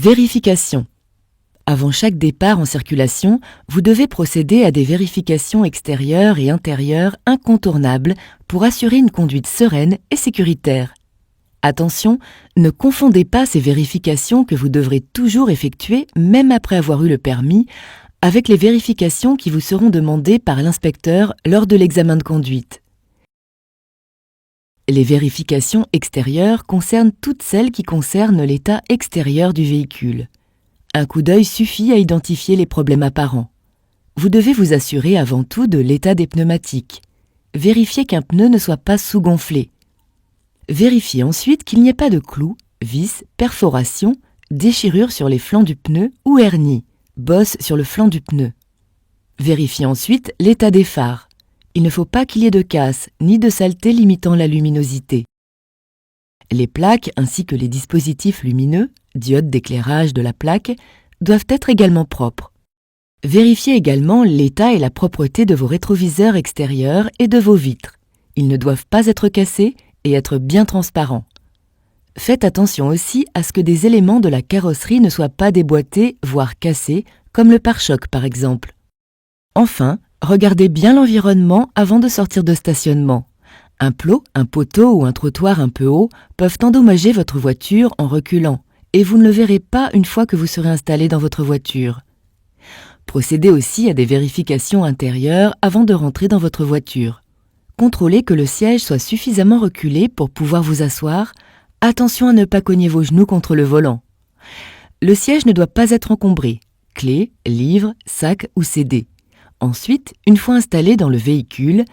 Vérification. Avant chaque départ en circulation, vous devez procéder à des vérifications extérieures et intérieures incontournables pour assurer une conduite sereine et sécuritaire. Attention, ne confondez pas ces vérifications que vous devrez toujours effectuer, même après avoir eu le permis, avec les vérifications qui vous seront demandées par l'inspecteur lors de l'examen de conduite. Les vérifications extérieures concernent toutes celles qui concernent l'état extérieur du véhicule. Un coup d'œil suffit à identifier les problèmes apparents. Vous devez vous assurer avant tout de l'état des pneumatiques. Vérifiez qu'un pneu ne soit pas sous-gonflé. Vérifiez ensuite qu'il n'y ait pas de clous, vis, perforations, déchirures sur les flancs du pneu ou hernies, bosses sur le flanc du pneu. Vérifiez ensuite l'état des phares. Il ne faut pas qu'il y ait de casse ni de saleté limitant la luminosité. Les plaques ainsi que les dispositifs lumineux, diodes d'éclairage de la plaque, doivent être également propres. Vérifiez également l'état et la propreté de vos rétroviseurs extérieurs et de vos vitres. Ils ne doivent pas être cassés et être bien transparents. Faites attention aussi à ce que des éléments de la carrosserie ne soient pas déboîtés, voire cassés, comme le pare-choc par exemple. Enfin, regardez bien l'environnement avant de sortir de stationnement. Un plot, un poteau ou un trottoir un peu haut peuvent endommager votre voiture en reculant, et vous ne le verrez pas une fois que vous serez installé dans votre voiture. Procédez aussi à des vérifications intérieures avant de rentrer dans votre voiture. Contrôlez que le siège soit suffisamment reculé pour pouvoir vous asseoir. Attention à ne pas cogner vos genoux contre le volant. Le siège ne doit pas être encombré. Clés, livres, sacs ou CD. Ensuite, une fois installé dans le véhicule,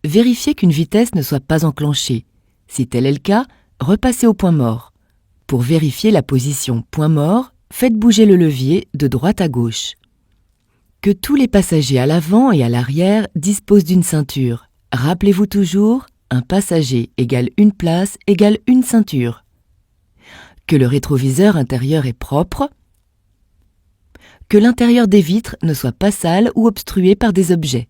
vérifiez qu'une vitesse ne soit pas enclenchée. Si tel est le cas, repassez au point mort. Pour vérifier la position point mort, faites bouger le levier de droite à gauche. Que tous les passagers à l'avant et à l'arrière disposent d'une ceinture. Rappelez-vous toujours, un passager égale une place égale une ceinture. Que le rétroviseur intérieur est propre. Que l'intérieur des vitres ne soit pas sale ou obstrué par des objets.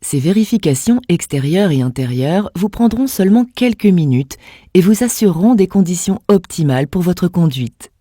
Ces vérifications extérieures et intérieures vous prendront seulement quelques minutes et vous assureront des conditions optimales pour votre conduite.